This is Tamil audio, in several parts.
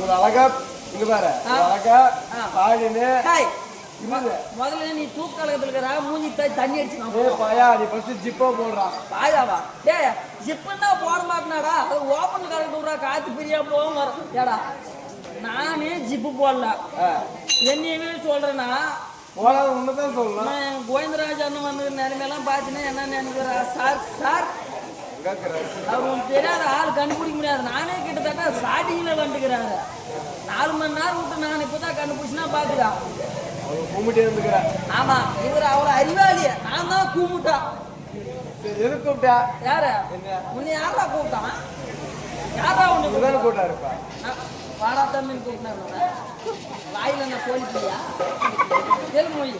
ஒரு அழகா இங்க பாரு அழகா பாடினு முதல்ல நீ தூக்கலகத்துல இருக்கிற மூஞ்சி தண்ணி அடிச்சு பாயா நீ ஃபர்ஸ்ட் ஜிப்பா போடுறான் பாயாவா டேய் ஜிப்புன்னா போட மாட்டேனாடா அது ஓப்பன் கரெக்ட் விடுறா காத்து பிரியா போகும் வரும் ஏடா நானே ஜிப்பு போடல என்னையவே சொல்றேன்னா போடாத உண்மைதான் சொல்லலாம் கோவிந்தராஜ் அண்ணன் வந்து நிலைமையெல்லாம் பார்த்துன்னா என்ன நினைக்கிறா சார் சார் அவர் தெரியாத ஆள் கண்டுபிடிக்க முடியாது நானே கிட்டத்தட்ட ஸ்டார்டிங்ல வந்துக்கிறாரு 4 மணி நேரம் விட்டு நான் இப்பதான் கண்டுபிடிச்சுனா பாத்துக்கா கூமிட்டே இருந்துக்கிறேன் ஆமா இவர் அவ்வளவு அறிவாளிய நான் தான் கூப்பிட்டா எது கூப்பிட்டா யாரு உன்னை யாரா கூப்பிட்டான் யாரா உன்னை கூப்பிட்டா இருப்பா வாடா தம்பின்னு கூப்பிட்டாரு வாயில என்ன கோழிப்பியா தெலுங்கு மொழி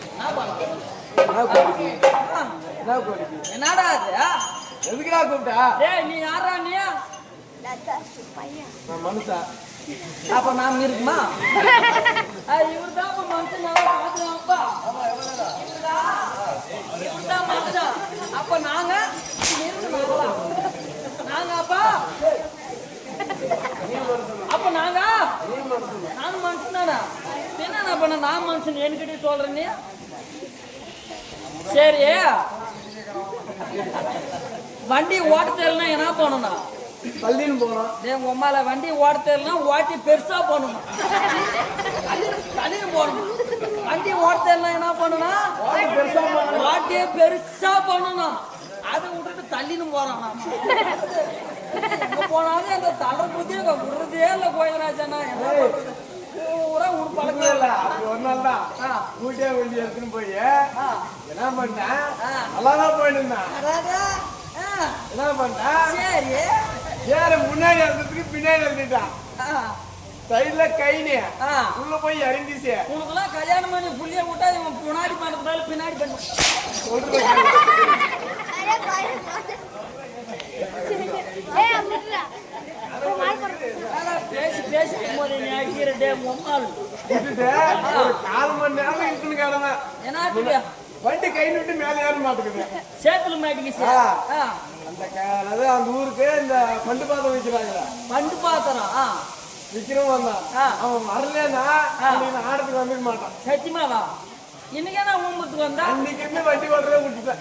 என்னடா அது எதுக்குடா கூப்பிட்டா டேய் நீ யாரா நீ மனுஷா அப்ப நாம இருக்குமா இவர் தான் மனுஷன் பாத்துறாப்பா இவர்தான் மனுஷன் அப்ப நாங்க அப்பா அப்ப நானும் மனுஷன் தானே என்ன பண்ண நான் மனுஷன் என்கிட்ட சொல்றேன் நீ சரி வண்டி ஓட்ட தெரியலனா என்ன பண்ணணும் தள்ளின்னு போனோம் உங்க அம்மால வண்டி ஓட்ட தெரியலனா ஓட்டி பெருசா போடணும் தள்ளின்னு போடணும் வண்டி ஓட்ட தெரியலனா என்ன பண்ணணும் ஓட்டியே பெருசா பண்ணணும் அதை விட்டுட்டு தள்ளின்னு போறான் எங்க போனாலும் அந்த தலை புத்திய விடுறதே இல்லை கோயிலராஜனா பூரா உடுப்பழக்கம் இல்ல அது ஒரு நாள் தான் கூட்டியா வண்டி எடுத்துன்னு போய் என்ன பண்ணேன் நல்லாதான் போயிட்டு இருந்தேன் என்ன பண்ணேன் சரி ஏற முன்னாடி இருந்ததுக்கு பின்னாடி இருந்துட்டான் சைட்ல கைனி உள்ள போய் இறங்கிச்சு உனக்குலாம் கல்யாணம் பண்ணி புள்ளிய விட்டா இவன் முன்னாடி பண்ண பின்னாடி பண்ண பேசி பேசி போது நீ அடிக்கிறே மொம்மாள் ஒரு 4 மணி நேரம் இருக்குன்னு கிடந்தேன் என்ன வண்டி கை விட்டு மேல ஏற மாட்டேங்குது சேத்துல மாட்டிக்கிச்சு அந்த ஊருக்கு இந்த பண்டு பாத்திரம் விற்கிறாங்க பண்டு பாத்திரம் விற்கிறவன் வந்தான் அவன் வரலன்னா ஆடத்துக்கு வந்துக்க மாட்டான் சத்தியமாவா இன்னைக்கே நான் ஊம்பத்துக்கு வந்தா இன்னைக்கு வண்டி ஓட்டுறத விட்டுட்டேன்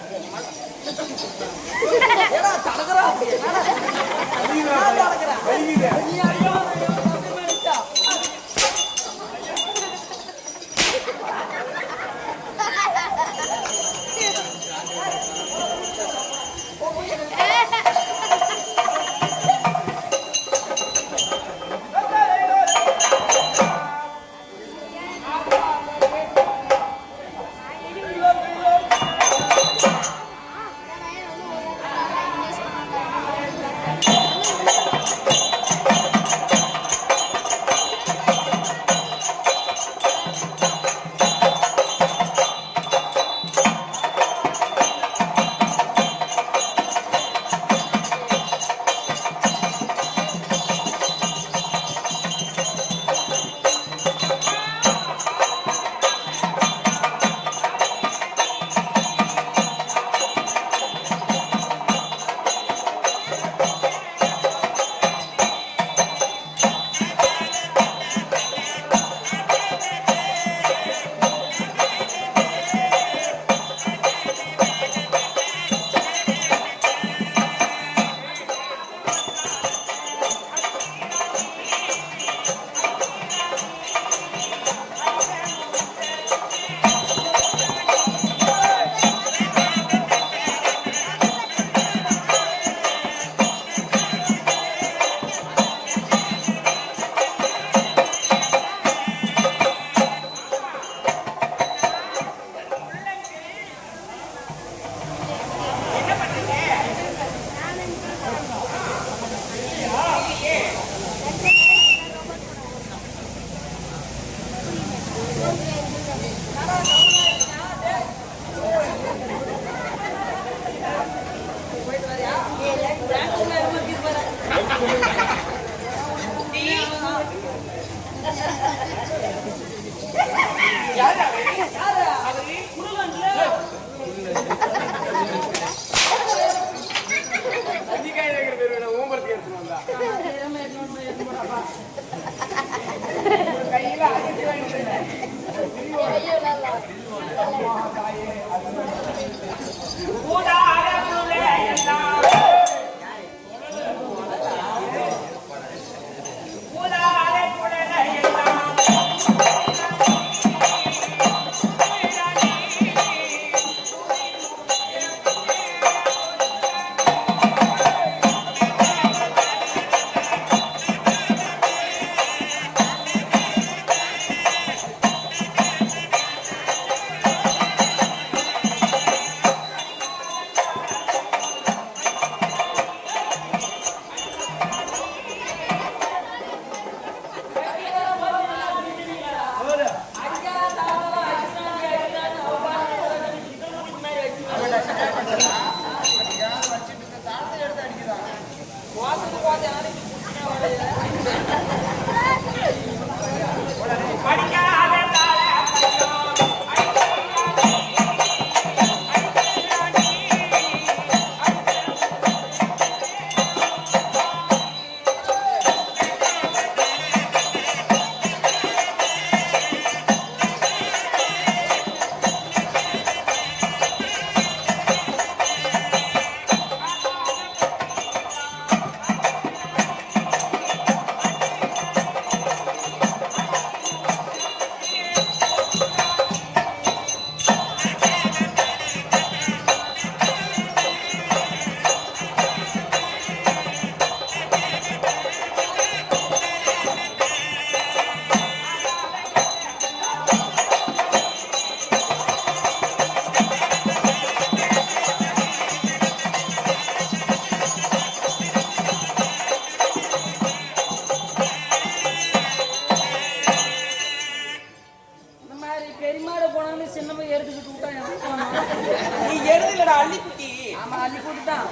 அள்ளிக்குட்டி. ஆமா அள்ளிக்குட்டி தான்.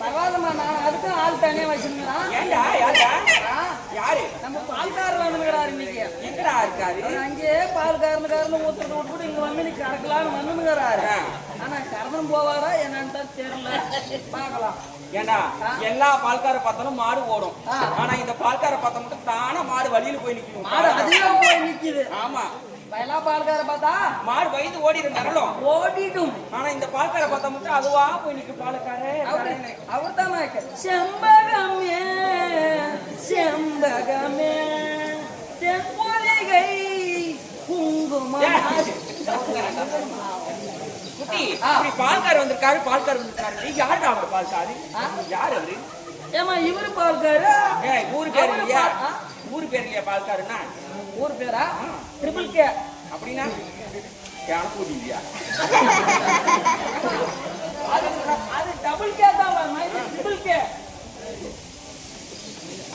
பரவாயில்லம்மா, நான் அதுக்கும் ஆள் தனியா வச்சிருக்கிறேன். ஏண்டா யாரு நம்ம பால்காரர் வந்துக்கிறாரு இன்னைக்கு. எங்கடா இருக்காரு? அங்கேயே பால்காரனுக்காரனு ஊத்துறது விட்டுட்டு இங்க வந்து நீ கறக்கலான்னு வந்துக்கிறாரு. ஆனா கறந்தும் போவாரா என்னன்னு தான் தெரியல. பார்க்கலாம். ஏண்டா எல்லா பால்கார பார்த்தாலும் மாடு ஓடும். ஆனா இந்த பால்கார பார்த்தா மட்டும் தானா மாடு வழியில போய் நிக்கும். மாடு அதுவே போய் நிக்குது. ஆமா, எல்லா பால்கார பார்த்தா மாடு வயது ஓடிடும் நரலும் ஓடிடும். ஆனா இந்த பால்கார பார்த்தா மட்டும் அதுவா போய் நிக்கும். பால்காரே அவர் தான் செம்பகமே செம்பகமே தென்மொழிகை குங்குமம். குட்டி இப்படி பால்கார வந்திருக்காரு, பால்கார வந்திருக்காரு. நீ யாருடா அவர் பால்காரு? யாரு அவரு? ஏமா இவரு பால்காரு? ஊரு பேர் இல்லையா? ஊரு பேர் இல்லையா பால்காருன்னா? ஊர் பேரா? Triple K. அப்படின்னா யானை பூஜை இல்லையா? அது டபுள் கே தான், ட்ரிபிள் கே.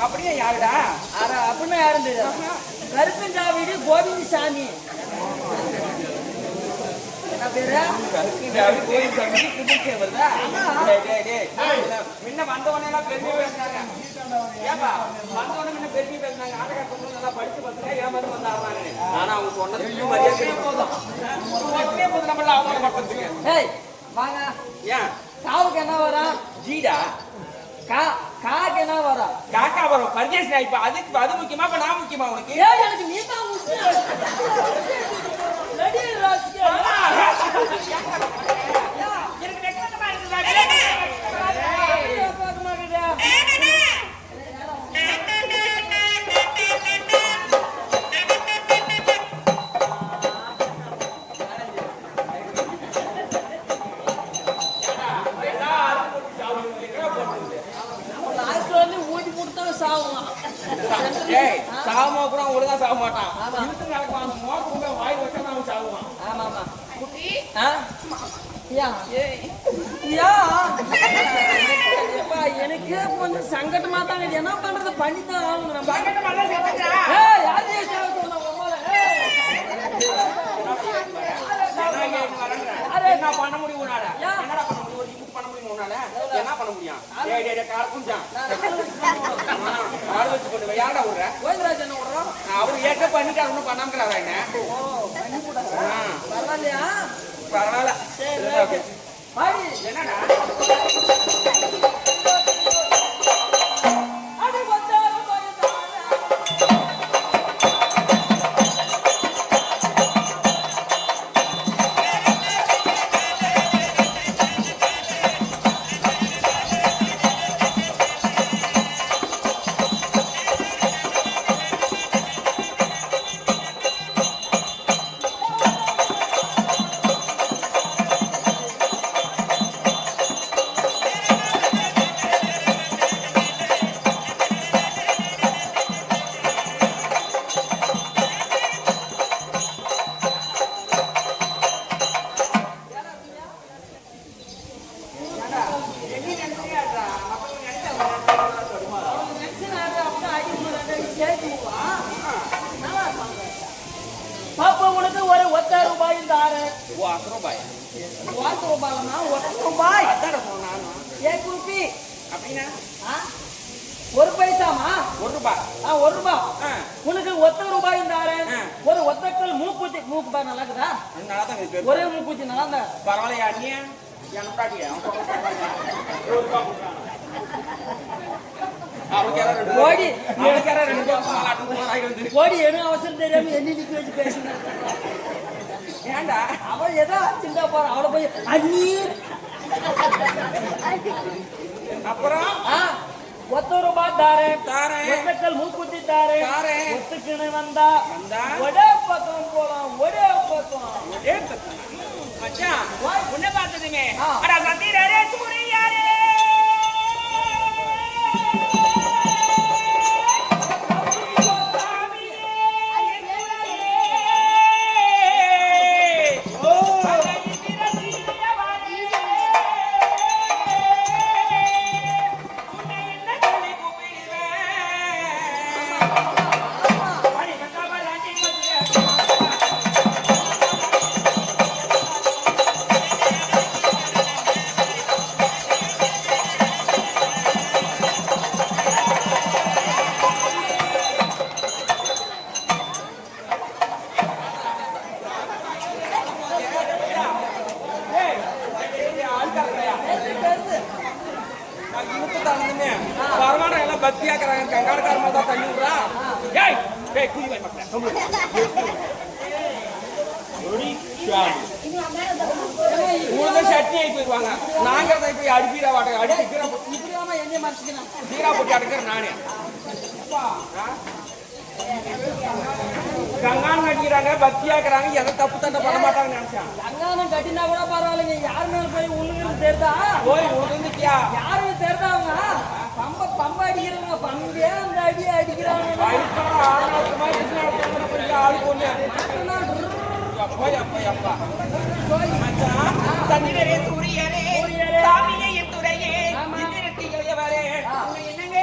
அப்படியே யாருடா? அப்படின்னா யாருன்னு கருப்பஞ்சாவீடு கோவிந்தசாமி. என்ன பேரு? கருப்பஞ்சாவீடு கோவிந்தசாமி. வருதா? முன்ன வந்தவனே எல்லாம் பெருமை பேசினாங்க. ஏப்பா வந்தவனே முன்ன பெருமை பேசினாங்க. ஆட்டக்காரங்க நல்லா படிச்சு பசங்க ஏமாந்து வந்தாங்க. ஆனா அவங்க சொன்னது மரியாதை போதும். நம்மள அவங்க பக்கத்துக்கு. ஏய் வாங்க. ஏன் காவுக்கு என்ன வரும்? ஜீடா. காக்கு என்ன வரும்? காக்கா வரும். பர்ஜேஸ் இப்ப அதுக்கு அது முக்கியமா இப்ப நான் முக்கியமா உனக்கு? ஏய் எனக்கு நீ தான் முக்கியம். ரெடி ராஸ்கே. எனக்கு வெக்கமா இருக்குடா. சாவமா கூட ஒழுங்கா சாக மாட்டான். வாய் வச்சா அவன் சாவுவான். ஆமா ஆமா. எனக்கு கொஞ்சம் சங்கடமா தான் என்ன பண்றது, பண்ணித்தான் ஆகணும். என்ன பண்ண முடியும் உன்னால? என்னடா பண்ண முடியும்? ஒரு பண்ண முடியும் உன்னால? என்ன பண்ண முடியும்? கால் வச்சு கொண்டு யாரா விடுற? கோவிந்தராஜ் என்ன விடுறோம்? அவரு ஏற்க பண்ணிட்டாரு, ஒன்னும் பண்ணாமக்கிறாரா என்ன? பரவாயில்லையா? பரவாயில்ல. என்னடா பாப்பா உனக்கு ஒரு ஒத்த ரூபாய் தாரு. ரூபாய் ரூபாய் एक रुपये அப்படினா ஒரு பைசாமா? ஒரு ரூபாய். ஒரு ரூபாய். உனக்கு ஒத்த ரூபாய் தாரு. ஒரு ஒத்தக்கல் மூக்குத்தி. மூக்கு பாரு நல்லா இருக்குதா? நல்லா தான் இருக்கு. ஒரே மூக்குத்தி நல்லா இருந்தா பரவாயில்லையா? நீ என்ன பாட்டியா? ஒரு ரூபாய் கொடுறான். கோடி கோடி என்ன அவசரம் தெரியாம என்ன நிக்க வச்சு பேசுன? ஏண்டா அவன் ஏதோ சின்ன போற அவளை போய் அண்ணி அப்புறம் ஒத்த ரூபாய் தாரே தாரே ஒத்தக்கல் மூக்குத்தி தாரே தாரே ஒத்துக்கிணை வந்தா ஒரே பக்கம் போலாம். ஒரே பக்கம் மச்சான் உன்னை பார்த்ததுமே அட சத்திரரே சூரியாரே பக்தியா இருக்கிறாங்க கங்காளக்கார மாதிரி தான் தண்ணி விடுறா ஏய் ஏய் குடி போய் மக்களே உங்களுதான் சட்னி ஆகி போயிடுவாங்க நாங்க தான் போய் அடிப்பீரா வாட்ட அடி இப்படியாம என்ன மறைச்சிக்கணும் சீரா போட்டு அடைக்கிறேன் நானே கங்கான் கட்டிக்கிறாங்க பக்தியா இருக்கிறாங்க எதை தப்பு தண்டை பண்ண மாட்டாங்கன்னு நினைச்சேன் கங்கானம் கட்டினா கூட பரவாயில்லைங்க யாரு மேல போய் உழுகுறது தெரிதா போய் உழுந்துட்டியா யாருக்கு தெரிதாங்க பம்ப அடிக்கிறவங்க பம்பே அந்த அடி அடிக்கிறாங்க ஆளு பொண்ணு அப்பா தன்னிடரே சூரியரே சாமியே என் துறையே இந்திரத்தி இளையவரே என்னங்க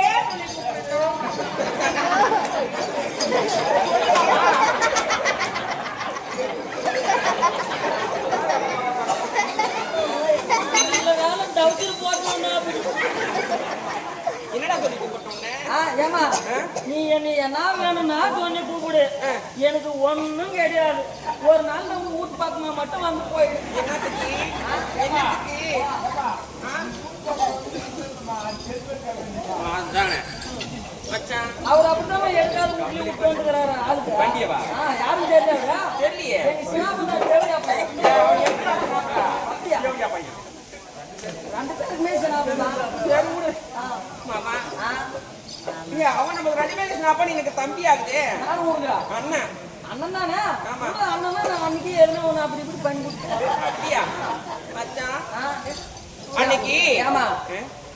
என்னடா சொல்லி கூப்பிட்டோன்னே ஏமா நீ என்ன வேணும்னா சொல்லி கூப்பிடு எனக்கு ஒண்ணும் கிடையாது ஒரு நாள் நம்ம வீட்டு பக்கமா மட்டும் வந்து போயிடு அவர் அப்படிதான் எடுக்காத வீட்டுல விட்டு வந்துக்கிறாரு ஆளுக்கு வண்டியவா யாரும் தெரியாதா தெரியலையே எங்க சின்ன தெரியா பையன் ரெண்டு பேருக்குமே சின்ன மாமா அவன் நமக்கு ரெண்டு பேருக்கு அப்ப எனக்கு தம்பி ஆகுது அண்ணன் அண்ணன் தானே அண்ணன் தான் நான் அன்னைக்கு எதுனா ஒண்ணு அப்படி இப்படி பண்ணி கொடுத்தேன் அப்படியா மச்சான் அன்னைக்கு ஆமா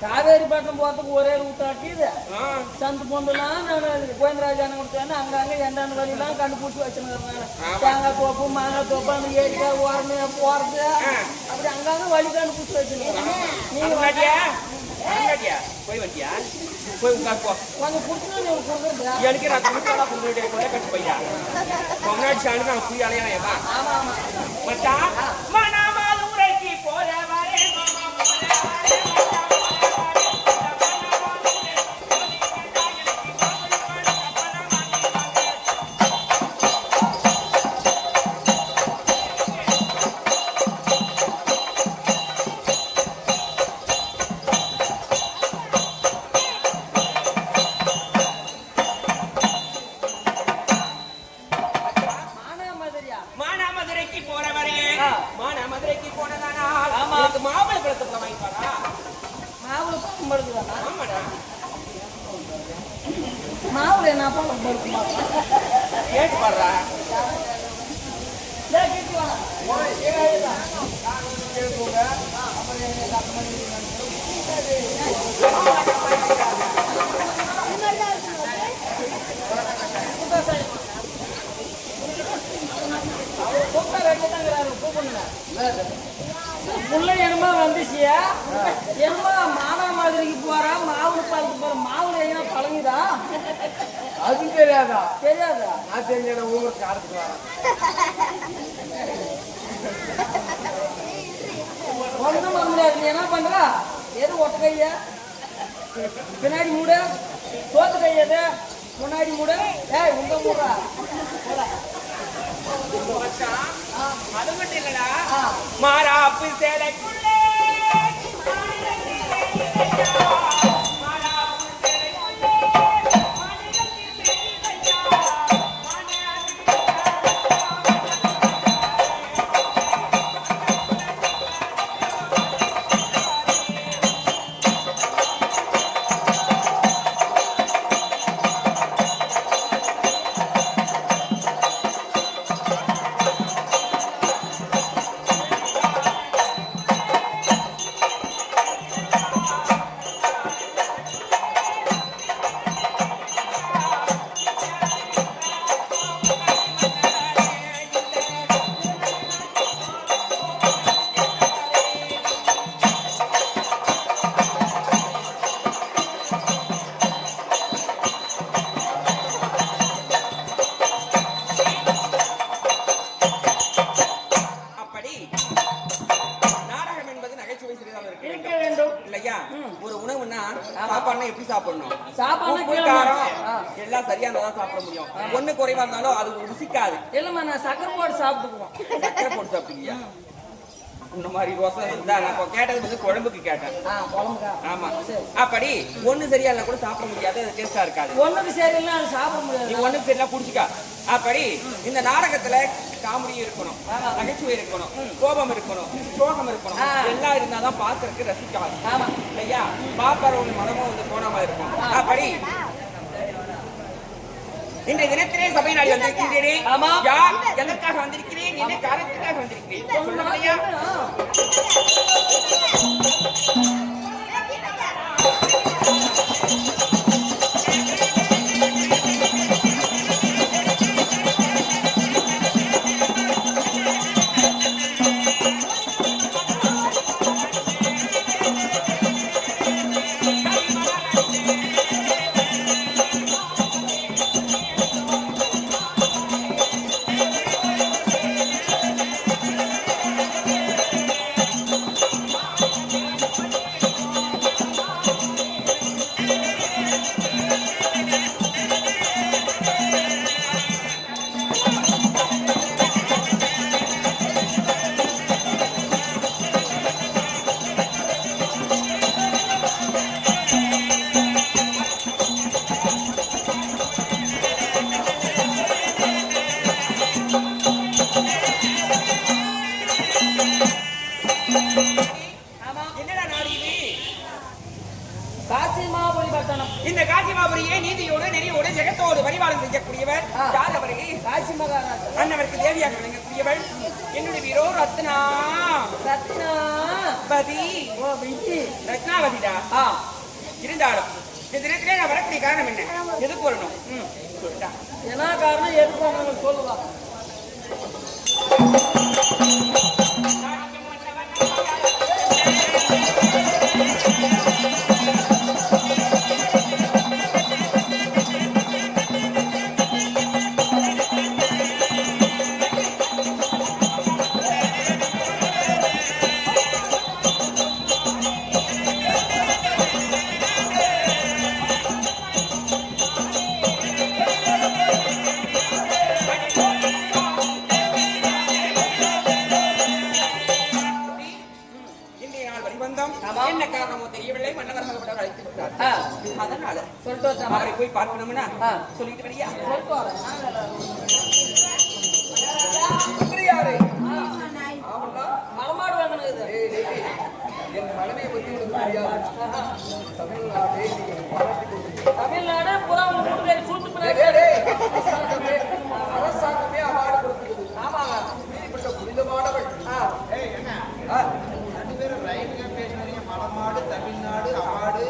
காவேரி பட்டினம் போறதுக்கு ஒரே ரூட் ஆட்டிது சந்து பொண்டுலாம் நான் கோவிந்தராஜான கொடுத்தேன் அங்கங்க எண்டாண்டு வழியெல்லாம் கண்டுபிடிச்சி வச்சுருக்கிறேன் தேங்காய் தோப்பு மாங்காய் தோப்பு அந்த ஏரிக்காய் ஓரமே போறது அப்படி அங்கங்க வழி கண்டுபிடிச்சி வச்சுருக்கேன் நீங்க போய் வண்டியா போய் உட்கார் போ கொஞ்சம் கொடுத்துனா நீங்க கொடுக்குறது எனக்கு நான் குடிச்சாலா கொண்டு கொலை கட்டு பையா முன்னாடி சாண்டு நான் குடி அலையா ஆமா ஆமா மச்சான் மனமால் உரைக்கு போறவரே மதுரைக்கு போனதானால் எனக்கு மாம்பழ பழத்தை வாங்கி பாரா மாவுளை பக்கம் படுத்துதானா ஆமாடா மாவுளை என்ன பக்கம் படுத்துமா கேட்டு பாடுறா புள்ள என்னமா வந்துச்சியா என்னமா மானா மாதிரிக்கு போறா மாவுளை பாலத்துக்கு போற மாவுளை எங்கன்னா பழங்குதா அது தெரியாதா தெரியாதா நான் தெரிஞ்ச ஊருக்கு காரத்துக்கு ஒன்றும் பண்ண முடியாது நீ என்ன பண்றா எது ஒட்ட கையா பின்னாடி மூட தோத்து கையது முன்னாடி மூட ஏய் உங்க மூடா அது மட்டும் இல்லடா மாறாப்பு சேலைக்குள்ளே எல்லாம் சரியானதான் சாப்பிட முடியும். ஒண்ணு குறைவா இருந்தாலும் அது ருசிக்காது. இல்லம்மா நான் சக்கரை போட்டு சாப்பிட்டுக்குவோம். சக்கரை போட்டு சாப்பிட்டீங்க. இந்த மாதிரி ரோசை இருந்தா நான் இப்போ கேட்டது வந்து குழம்புக்கு கேட்டேன். குழம்புக்கா? ஆமா. சரி. அப்படி ஒண்ணு சரியா இல்ல கூட சாப்பிட முடியாது, அது டேஸ்டா இருக்காது. ஒண்ணுக்கு சரியில்லை அது சாப்பிட முடியாது. நீ ஒண்ணுக்கு சரியில்லை குடிச்சிக்கா. அப்படி இந்த நாடகத்துல காமெடி இருக்கணும், நகைச்சுவை இருக்கணும், கோபம் இருக்கணும், சோகம் இருக்கணும், எல்லாம் இருந்தாதான் பாக்குறதுக்கு ரசிக்கலாம். ஆமா ஐயா பாப்பாரோட மனமும் வந்து போனாம இருக்கும். அப்படி இன்றைய தினத்திலே சபை நாடி வந்திருக்கின்றேன். ஆமா. யார் எதற்காக வந்திருக்கிறேன், என்ன காரணத்துக்காக வந்திருக்கிறேன் சொல்லலையா? என்னடா நாடு இது? காசிமாபுரி பட்டணம். இந்த காசிமாபுரியே நீதியோடு நெறியோடு ஜெகத்தோடு பரிவாரம் செய்யக்கூடியவர் யார் அவரு? காசி மகாராஜா. அண்ணவருக்கு தேவியாக விளங்கக்கூடியவள் என்னுடைய வீரோ ரத்னா பதி. ஓ விஜி. ரத்னாவதிடா. இருந்தாலும் இந்த தினத்திலே நான் வரக்கூடிய காரணம் என்ன, எதுக்கு வரணும்? சொல்லிட்டா என்ன காரணம் எதுக்கு வரணும் சொல்லுவா. என்ன காரணமோ தெரியவில்லை. மன்னவர்கள் அழைத்து விட்டார். அதனால சொல்லிட்டு அவரை போய் பார்க்கணும்னா சொல்லிட்டு வரியா? சொல்லிட்டு வரேன். மலமாடு வாங்கினது தமிழ்நாடு புறா சூத்து அரசாங்கமே அவார்டு கொடுக்குது. ஆமாங்க. இப்படிப்பட்ட புனிதமானவள் மலமாடு தமிழ்நாடு அவார்டு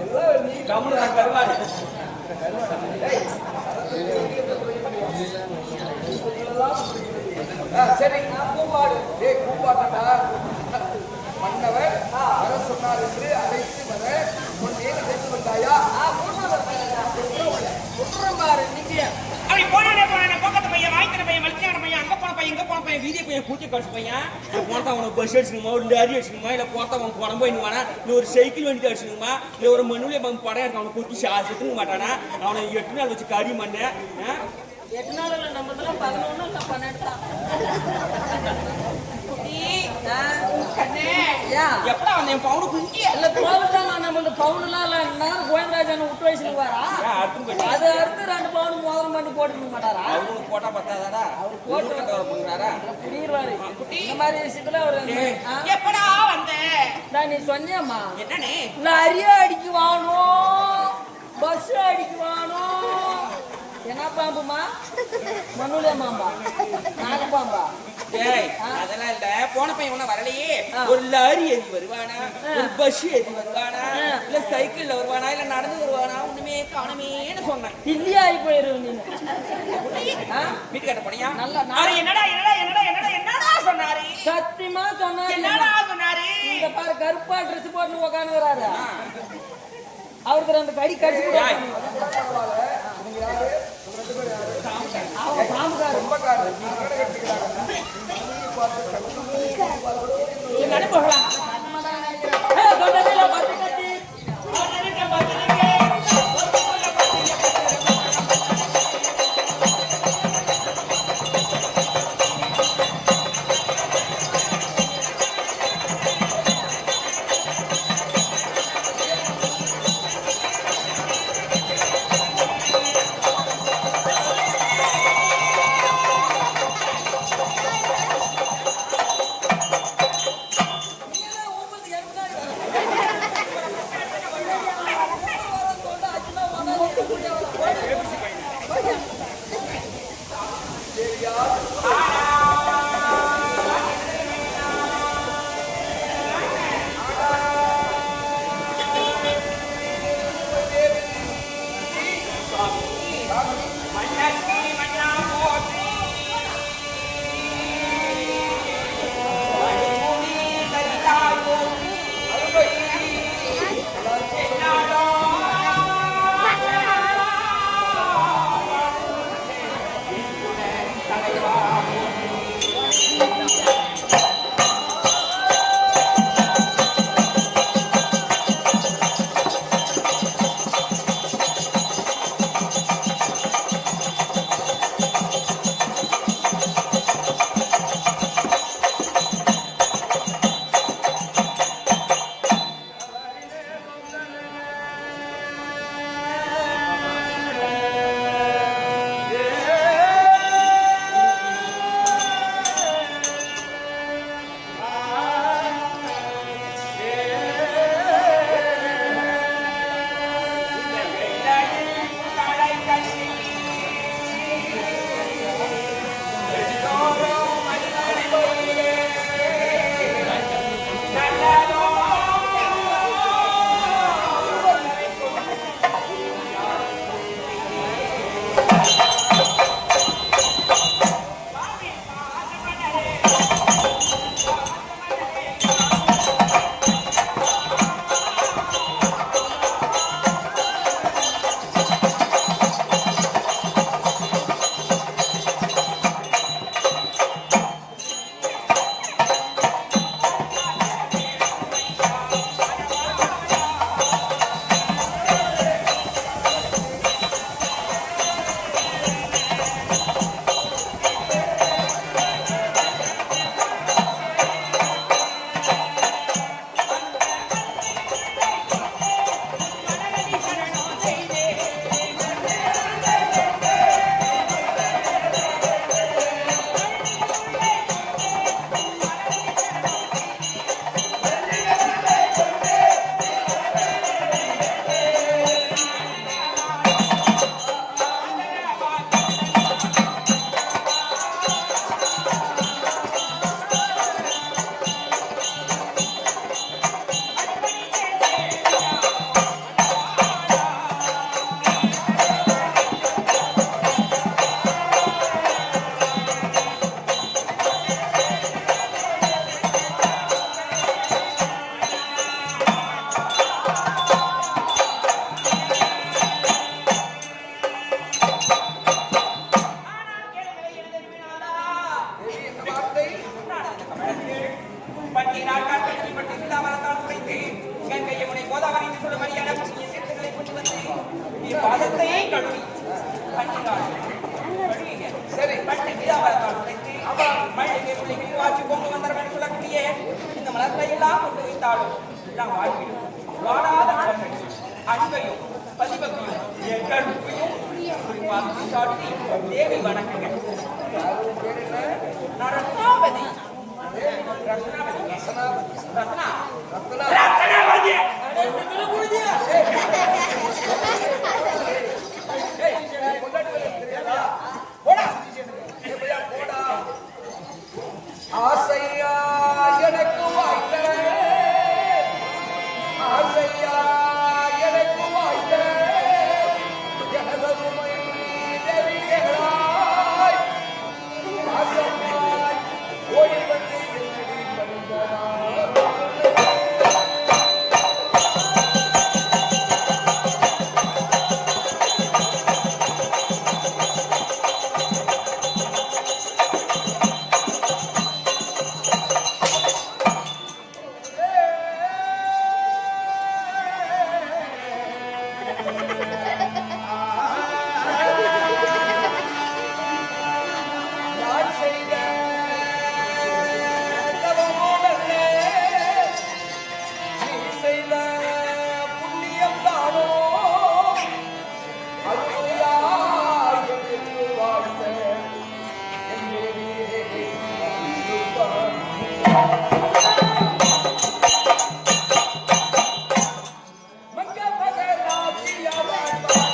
எல்லாம் நீ கருவாடு. சரி கூப்பாடு. கூப்பாட்டா மன்னவர் வர சொன்னார் என்று அழைத்து வர கொண்டே நினைத்து வந்தாயா? குற்றம்பாரு நிச்சயம். அப்படி போனே பக்கத்து பையன் வாய்க்கிற பையன் மல்லியான பையன் அங்க போன பையன் இங்க போன பையன் வீதியை பையன் கூட்டி கழிச்சு பையன் போனதா உனக்கு பஸ் அடிச்சுக்கணுமா, ஒரு லாரி அடிச்சுக்கணுமா, இல்ல போனதா உனக்கு குழம்பு வேணுமானா, இல்ல ஒரு சைக்கிள் வண்டி அடிச்சுக்கணுமா, இல்ல ஒரு மண்ணுல படம் எடுக்க அவனை கூட்டி செத்துக்க மாட்டானா? அவனை 8 நாள் வச்சு கறி மண்ண 8 நாள் இல்ல, நம்ம 11 இல்ல 12 தான். எப்படா வந்தேன் பவுனு குஞ்சி இல்ல தோல்தான். நம்ம பவுனுலாம் இல்ல நேரம் கோவிந்தராஜன் விட்டு வயசுல வாரா அது அடுத்து 2 பவுன் முதல் மட்டும் போட்டுக்க மாட்டாரா? அவனுக்கு போட்டா பத்தாதாடா? அவர் போட்டு வர போறாரா? குடியிருவாரு. இந்த மாதிரி விஷயத்துல ஒரு எப்படா வந்த? நீ சொன்னியம்மா என்னனே லாரிய அடிக்குவானோ பஸ் அடிக்குவானோ? என்ன பாம்புமா? மண்ணுலே மாம்பா நாகப்பாம்பா? அதெல்லாம் இல்ல. போன பையன் ஒன்னும் வரலையே. ஒரு லாரி ஏறி வருவானா, ஒரு பஸ் ஏறி வருவானா, இல்ல சைக்கிள்ல வருவானா, இல்ல நடந்து வருவானா? ஒண்ணுமே காணுமேன்னு சொன்னேன். இல்லையா ஆகி போயிரு நீ வீட்டுக்காட்ட போனியா? நல்லா என்னடா என்னடா என்னடா என்னடா என்னடா சொன்னாரு? சத்தியமா சொன்னாரு. என்னடா சொன்னாரு? இந்த பாரு கருப்பா ட்ரெஸ் போட்டு உட்காந்துறாரு. அவருக்கு 2 கடி கடிச்சு கழுவி சரி பட்டு வியாபாரத்தால் உடைத்து மழைக்கு பிள்ளைக்கு வாட்சி கொண்டு வந்தவர்கள் சொல்லக்கூடிய இந்த மலர்களை எல்லாம் கொண்டு வைத்தாலும் எல்லாம் வாழ்விடும் வாடாத மலர்கள் அன்பையும் பதிபக்தியும் கருப்பையும் குறிப்பாக சாட்டி தேவி வணக்கங்கள் நான் ரத்னாவதி ரத்னா ரத்னாவதி ஆசையா எனக்கு வாய்த்த ஆசையா எனக்கு வாய்த்த எனதருமை தேவியர்களாய் ஆசமாய் ஓடி வந்து என்னடி பறிந்தனார். நான் செய்த தவமோடல்லே, நீ செய்த புண்ணியம் தானோ, அருமையாய் எனக்கு வாழ்த்த என் தேவியே இருப்பாய். மக்கள் பகராட்சியா வாழ்வாய்.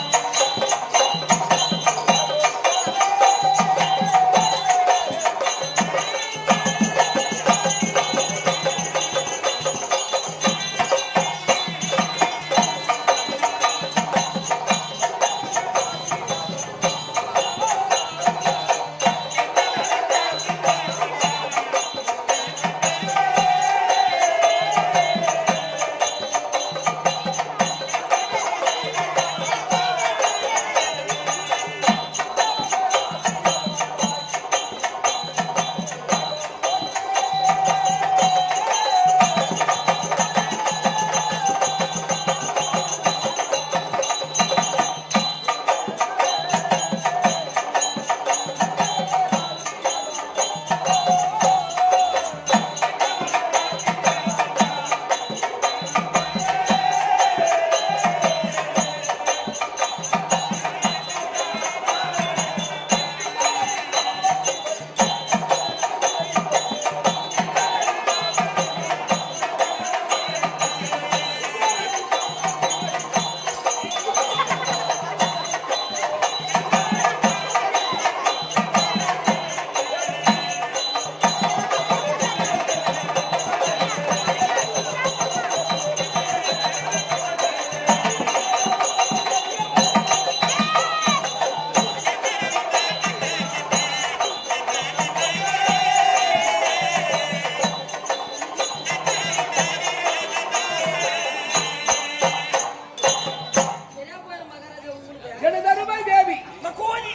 எனதருமை தேவி கோழி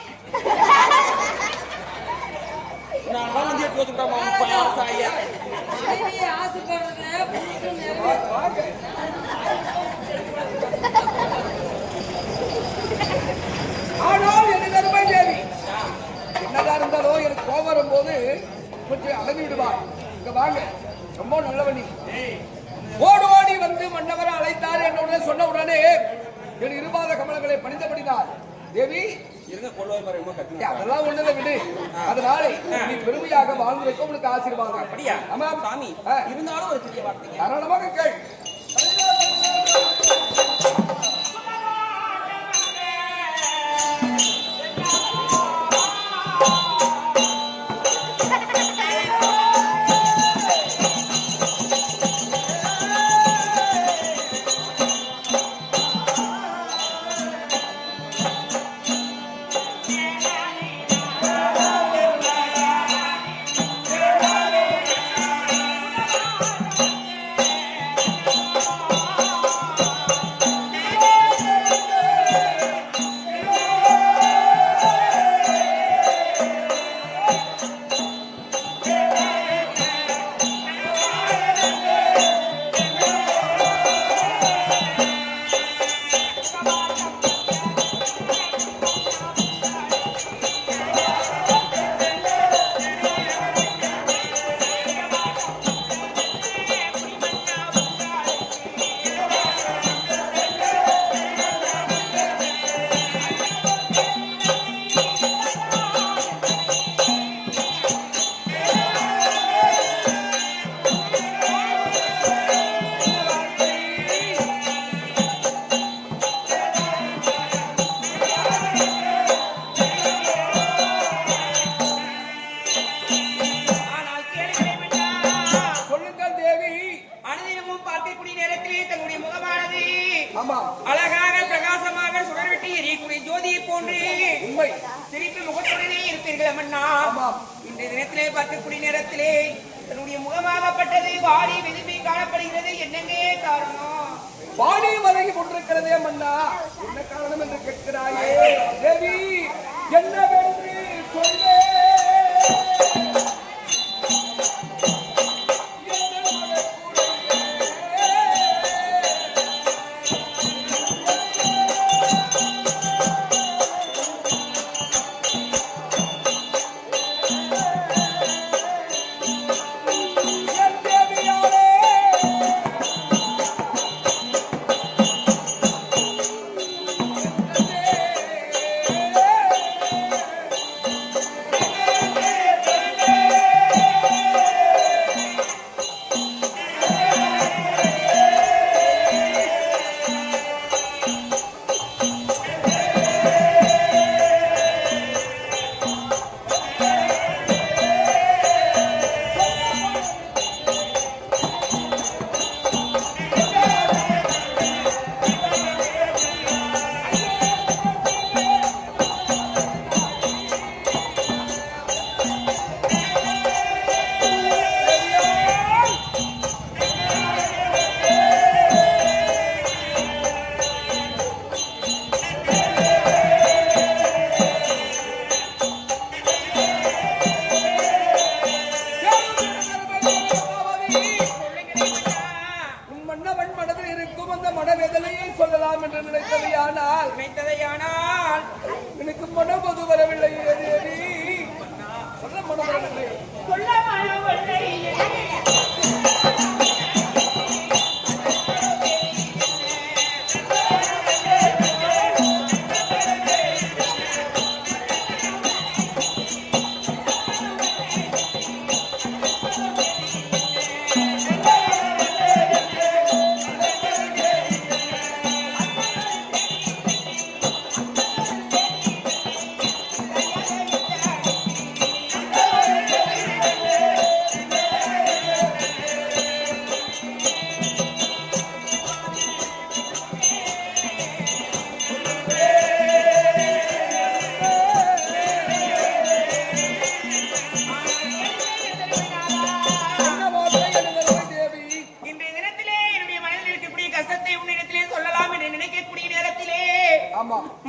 நான் வந்து போதுட்டோம் சாய ஆசைப்படுறது புருஷன் நிறைவேற்று. ஆனால் எனதருமை தேவி என்னதான் இருந்தாலும் எனக்கு கோபம் வரும்போது கொஞ்சம் அடங்கி விடுவார். இங்க வாங்க, ரொம்ப நல்லவனி. ஓடி ஓடி வந்து மன்னவரை அழைத்தார் என்னுடனே சொன்ன உடனே என் இருபாத கமலங்களை பணிந்தபடினார். தேவி இருங்க கொள்வாய் பாரு ரொம்ப கத்துனா அதெல்லாம் ஒண்ணுல விடு. அதனால நீ பெருமையாக வாழ்ந்து வைக்க உனக்கு ஆசீர்வாதம். அப்படியா ஆமா சாமி இருந்தாலும் ஒரு சிறிய வார்த்தை தாராளமாக கேள். பார்க்கக்கூடிய நேரத்திலே தன்னுடைய முகமானது ஆமா அழகாக பிரகாசமாக சுடர்விட்டு எரியக்கூடிய ஜோதியை போன்று உண்மை திருப்பி முகத்துடனே இருப்பீர்கள் மன்னா. ஆமாம் இன்றைய தினத்திலே பார்க்கக்கூடிய நேரத்திலே தன்னுடைய முகமாகப்பட்டது வாடி விரும்பி காணப்படுகிறது. என்னங்க காரணம்? பாடி வதங்கி கொண்டிருக்கிறதே மன்னா, என்ன காரணம் என்று கேட்கிறாயே தேவி, என்னவென்று சொல்லே. நினைத்ததையானால் எனக்கு மனமது வரவில்லை. சொல்ல மனம் வரவில்லை.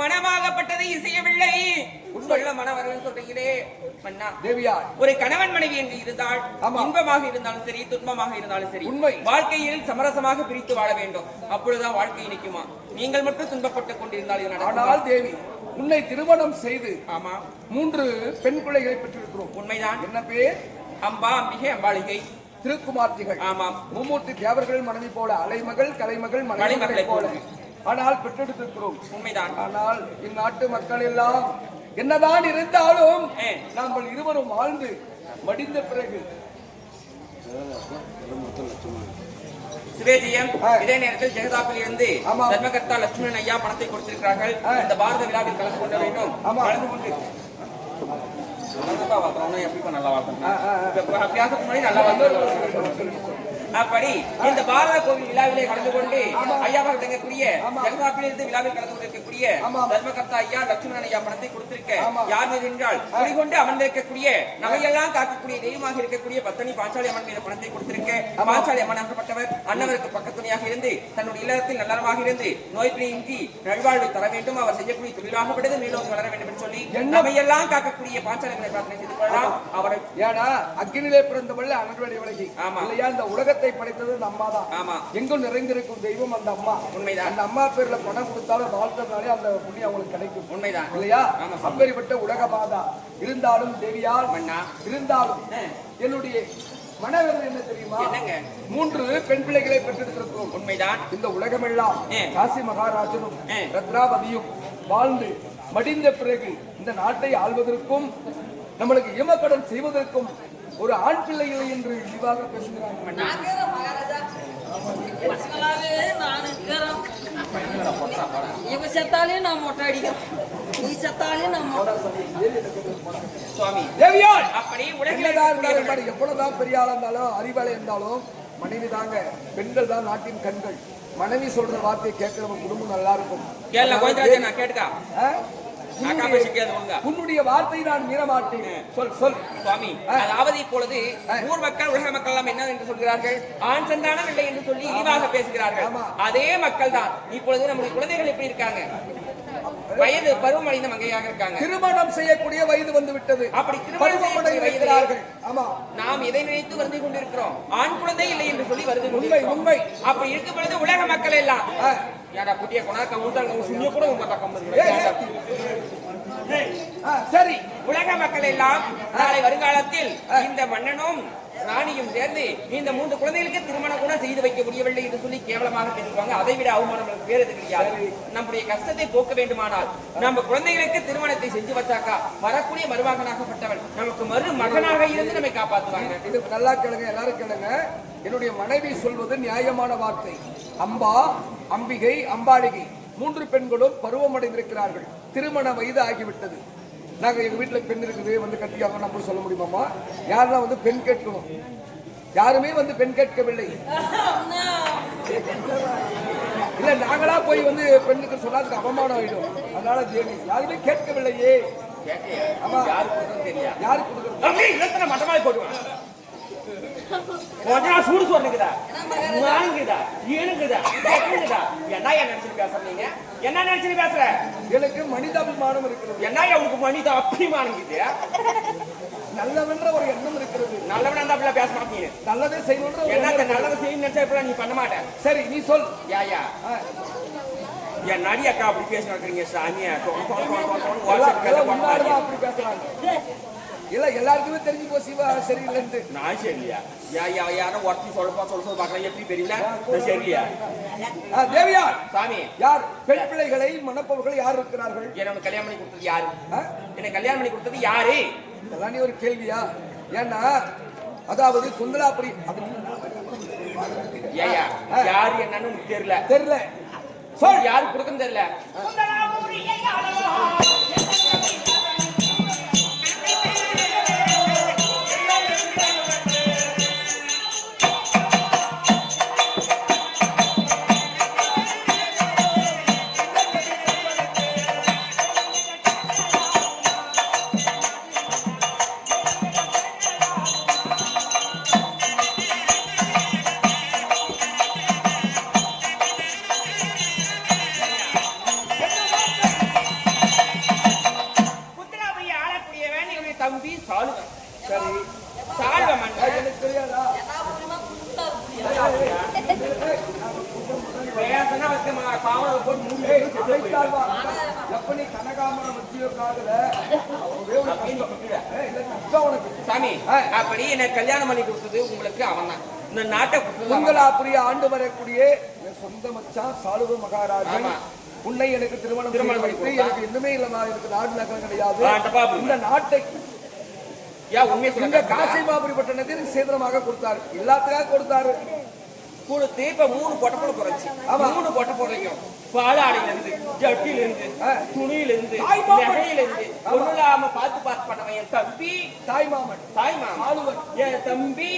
மனமாகப்பட்டதை இசையவில்லை. சொல்ல மனவர்கள் சொல்றீங்களே மன்னா, தேவியார் ஒரு கணவன் மனைவி என்று இருந்தால் இன்பமாக இருந்தாலும் சரி துன்பமாக இருந்தாலும் சரி உண்மை வாழ்க்கையில் சமரசமாக பிரித்து வாழ வேண்டும். அப்பொழுதுதான் வாழ்க்கை நிற்குமா. நீங்கள் மட்டும் துன்பப்பட்டுக் கொண்டிருந்தால் ஆனால் தேவி, உன்னை திருமணம் செய்து ஆமா 3 பெண் பிள்ளைகளை பெற்றிருக்கிறோம். உண்மைதான். என்ன பேர்? அம்பா, அம்பிகை, அம்பாளிகை, திருக்குமார்த்திகள். ஆமாம். மும்மூர்த்தி தேவர்கள் மனைவி போல, அலைமகள் கலைமகள் மலைமகளை போல ஆனால் பெற்றெடுத்திருக்கிறோம். உண்மைதான். ஆனால் இந்நாட்டு மக்கள் எல்லாம் என்னதான் இருந்தாலும் நாங்கள் இருவரும் வாழ்ந்து மடிந்த பிறகு சிவேஜியம் இதே நேரத்தில் ஜெகதாப்பில் இருந்து தர்மகர்த்தா லட்சுமணன் ஐயா பணத்தை கொடுத்திருக்கிறார்கள். இந்த பாரத விழாவில் கலந்து கொள்ள வேண்டும். கலந்து கொண்டு அப்படி இந்த பாரத கோவில் விழாவிலே கலந்து கொண்டு ஐயாவாக தங்கக்கூடிய ஜெகதாப்பிலிருந்து விழாவில் கலந்து கொண்டிருக்கக்கூடிய தர்மகர்த்தா ஐயா லட்சுமணன் ஐயா பணத்தை கொடுத்திருக்க யார் மீது என்றால் குடிகொண்டு அமர்ந்திருக்கக்கூடிய நகையெல்லாம் காக்கக்கூடிய தெய்வமாக இருக்கக்கூடிய பத்தனி பாஞ்சாலி அம்மன் மீது பணத்தை கொடுத்திருக்க பாஞ்சாலி அம்மன் ஆகப்பட்டவர் அன்னவருக்கு பக்கத்துணையாக இருந்து தன்னுடைய இல்லத்தில் நல்லறமாக இருந்து நோய் பிரியின்றி நல்வாழ்வை தர வேண்டும். அவர் செய்யக்கூடிய தொழிலாகப்பட்டது மேலோங்கி வளர வேண்டும் என்று சொல்லி நகையெல்லாம் காக்கக்கூடிய பாஞ்சாலி அம்மனை பிரார்த்தனை செய்து கொள்ளலாம். அவரை ஏன்னா அக்கினிலே பிறந்தவள் அனல்வழி விலகி இல்லையா, இந்த உலகத்தை படைத்தது அந்த அம்மா தான். ஆமா, எங்கும் நிறைந்திருக்கும் தெய்வம் அந்த அம்மா. உண்மைதான். அந்த அம்மா பேர்ல பணம் கொடுத்தாலும் வாழ்த்தனாலே அந்த புண்ணியம் அவங்களுக்கு கிடைக்கும். உண்மைதான் இல்லையா? அப்பேற்பட்ட உலக மாதா இருந்தாலும் தேவியால் மன்னா இருந்தாலும் என்னுடைய மனவேதனை என்ன தெரியுமா? 3 பெண் பிள்ளைகளை பெற்றெடுத்திருக்கிறோம். உண்மைதான். இந்த உலகமெல்லாம் காசி மகாராஜனும் ரத்னாபதியும் வாழ்ந்து மடிந்த பிறகு இந்த நாட்டை ஆள்வதற்கும் நம்மளுக்கு ஈமக்கடன் செய்வதற்கும் ஒரு ஆண் பிள்ளை இல்லை என்று இழிவாக பேசுகிறார்கள். இவ செத்தாலே நான் மொட்டை அடிக்கிறேன், நீ செத்தாலே நான் சுவாமி தேவியால் அப்படி உலகில் எவ்வளவுதான் பெரிய ஆளா இருந்தாலும் அறிவாளி இருந்தாலும் மனைவி தாங்க, பெண்கள் தான் நாட்டின் கண்கள். மனைவி சொல்ற வார்த்தையை கேட்கிறவங்க குடும்பம் நல்லா இருக்கும். கேள கோவிந்தராஜன், நான் கேட்டுக்கா ஆ? அக்கா பேசி கேளுங்க. உன்னுடைய வார்த்தை நான் மீற மாட்டேன். சொல் சொல் சுவாமி, அதாவது இப்பொழுது ஊர் மக்கள் உலக மக்கள் எல்லாம் என்ன என்று சொல்கிறார்கள்? ஆண் சந்தானம் இல்லை என்று சொல்லி இழிவாக பேசுகிறார்கள். ஆமா. அதே மக்கள் தான் இப்பொழுது நம்முடைய குழந்தைகள் எப்படி இருக்காங்க? வயது பருவமடைந்த மங்கையாக இருக்காங்க. திருமணம் செய்யக்கூடிய வயது வந்து விட்டது. அப்படி திருமணம் செய்கிறார்கள். ஆமா, நாம் எதை நினைத்து வருந்தி கொண்டிருக்கிறோம்? ஆண் குழந்தை இல்லை என்று சொல்லி வருந்தி உண்மை கொண்டிருக்கிறோம். உண்மை. அப்படி இருக்கும் பொழுது உலக மக்கள் எல்லாம் யாரா குட்டிய கொண்டாக்க ஊட்டாங்க சும்மா கூட உங்க பக்கம் சரி, உலக மக்கள் எல்லாம் நாளை வருங்காலத்தில் இந்த மன்னனும் ராணியும் சேர்ந்து இந்த 3 குழந்தைகளுக்கு திருமணம் கூட செய்து வைக்க முடியவில்லை என்று சொல்லி கேவலமாக பேசுவாங்க. அதை விட அவமானம் நமக்கு வேறு எது கிடையாது. நம்முடைய கஷ்டத்தை போக்க வேண்டுமானால் நம்ம குழந்தைகளுக்கு திருமணத்தை செஞ்சு வச்சாக்கா வரக்கூடிய மருமகனாகப்பட்டவன் நமக்கு மருமகனாக இருந்து நம்மை காப்பாற்றுவாங்க. இது நல்லா கேளுங்க, எல்லாரும் கேளுங்க. என்னுடைய மனைவி சொல்வது நியாயமான வார்த்தை. அம்பா, அம்பிகை, அம்பாளிகை 3 பெண்களும் பருவமடைந்திருக்கிறார்கள். திருமண வயது ஆகிவிட்டது. நாங்க எங்க வீட்டுல பெண் இருக்குது வந்து கட்டிக்காங்க நம்ம சொல்ல முடியுமாமா? யாரெல்லாம் வந்து பெண் கேட்கணும்? யாருமே வந்து பெண் கேட்கவில்லை. இல்ல, நாங்களா போய் வந்து பெண்ணுக்கு சொன்னா அதுக்கு அவமானம் ஆயிடும். அதனால தேவி யாருமே கேட்கவில்லையே. ஆமா, யாருக்கு கொடுக்கணும்? மட்டமாய் போடுவான். சூடு சொன்னுக்குதா வாங்குதா ஏனுக்குதா என்ன நினைச்சு பேசுறீங்க? என்ன நினைச்சு பேசுற? எனக்கு மனிதாபிமானம் இருக்கிறது. என்ன உனக்கு மனித அபிமானம் இது? நல்லவன்ற ஒரு எண்ணம் இருக்கிறது. நல்லவன் இருந்தா அப்படிலாம் பேச மாட்டீங்க. நல்லதே செய்யணும்ன்ற என்ன நல்லதை செய்யணும் நினைச்சா இப்ப நீ பண்ண மாட்டேன். சரி, நீ சொல். யாயா என் நடி அக்கா அப்படி பேச மாட்டீங்க சாமியா? அப்படி பேசுறாங்க. இல்ல, எல்லாருக்குமே தெரிஞ்சு போச்சு சரியில்லைன்னு. நான் சரியா? யாரும் ஒருத்தி சொல்ல பாக்கலாம். எப்படி தெரியல? சரியா? தேவியா சாமி, யார் பெண் பிள்ளைகளை மணப்பவர்கள் யார் இருக்கிறார்கள்? என்ன கல்யாணம் பண்ணி கொடுத்தது யாரு? என்ன கல்யாணம் பண்ணி கொடுத்தது யாரு? இதெல்லாம் நீ ஒரு கேள்வியா? ஏன்னா அதாவது குந்தலாபுரி ஏயா யாரு என்னன்னு தெரியல. தெரியல, சொல். யாரு கொடுக்கணும் தெரியல. தம்பி சாலுவன். சரி, சாலுவன் எனக்கு தெரியாதா? பேசனா வச்ச பாவனை போட்டு மூடி எப்ப நீ கனகாமரம் வச்சியோ காதுல உனக்கு சாமி அப்படி எனக்கு கல்யாணம் பண்ணி கொடுத்தது உங்களுக்கு அவன் தான். இந்த நாட்டை குந்தலாபுரிய ஆண்டு வரக்கூடிய சொந்த மச்சான் சாலுவ மகாராஜன் உன்னை எனக்கு திருமணம் வைத்து எனக்கு இன்னுமே இல்லமா எனக்கு நாடு நகரம் கிடையாது. இந்த நாட்டை காசிமாபுரி பட்டணத்தை எனக்கு சேதனமாக கொடுத்தாரு. எல்லாத்துக்காக கொடுத்தாரு. கொடுத்து இப்ப 3 பொட்டப்போட குறைச்சு 3 பொட்டப்போடையும் பாலாடையில இருந்து ஜட்டில இருந்து துணியில இருந்து நகையில இருந்து ஒண்ணுலாம பார்த்து பண்ணவன் என் தம்பி தாய்மாமன் என் தம்பி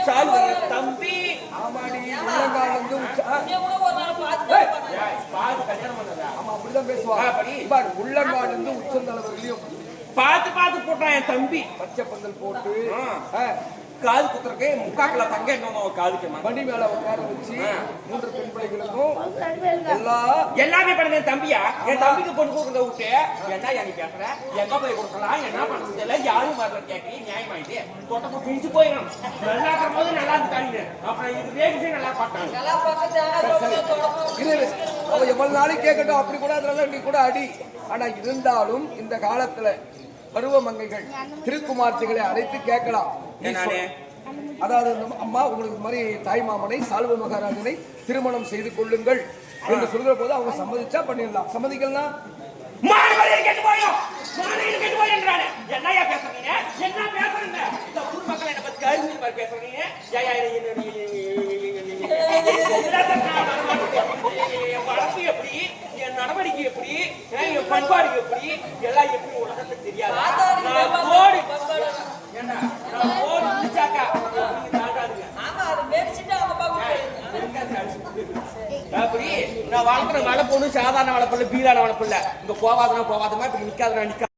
சாலுவன் தம்பி ஆமாடி உள்ளங்கால் வந்து கல்யாணம் பண்ணதா? ஆமா, அப்படிதான் பேசுவாங்க. உள்ளங்கால் இருந்து உச்சந்தளவர்களையும் பார்த்து போட்டான் என் தம்பி. பச்சை பந்தல் போட்டு காது குத்துறக்கு முக்காக்கல தங்க என்ன காதுக்கு வண்டி மேல உட்கார வச்சு 3 பெண் பிள்ளைகளுக்கும் எல்லாமே பண்ண தம்பியா? என் தம்பிக்கு பொண்ணு கொடுக்கறத விட்டு என்ன நீ பேசுற? எங்க போய் கொடுக்கலாம்? என்ன பண்ணது இல்ல? யாரும் வரல கேட்க நியாயமாயிட்டு தோட்டத்தை பிரிச்சு போயிடும். நல்லா இருக்கும் போது நல்லா இருக்காங்க. அப்புறம் இது வேகிச்சு நல்லா பார்த்தாங்க. அவன் எவ்வளவு நாளைக்கு கேட்கட்டும். அப்படி கூட அதனால நீ கூட அடி. ஆனா இருந்தாலும் இந்த காலத்துல பருவமங்கைகள் திருக்குமார்த்திகளை அழைத்து கேட்கலாம். அதாவது அம்மா உங்களுக்கு இந்த மாதிரி தாய் மாமனை சாலுவ மகாராஜனை திருமணம் செய்து கொள்ளுங்கள் என்று சொல்கிற போது அவங்க சம்மதிச்சா பண்ணிடலாம். சம்மதிக்கலாம். என்னையா பேசுறீங்க? என்ன பேசுறீங்க? இந்த ஊர் மக்கள் என்ன பத்தி கருதி மாதிரி பேசுறீங்க? வளர்ப்பு எப்படி, என் நடவடிக்கை எப்படி, என் பண்பாடு எப்படி, எல்லாம் எப்படி உலகத்துக்கு தெரியாது. நான் போடு அப்படி நான் வளர்க்குற வளர்ப்பு ஒண்ணு சாதாரண வளர்ப்பு இல்ல பீரான வளர்ப்பு இல்ல இங்க போவாதனா போவாதமா இப்ப நிக்காதனா நிக்க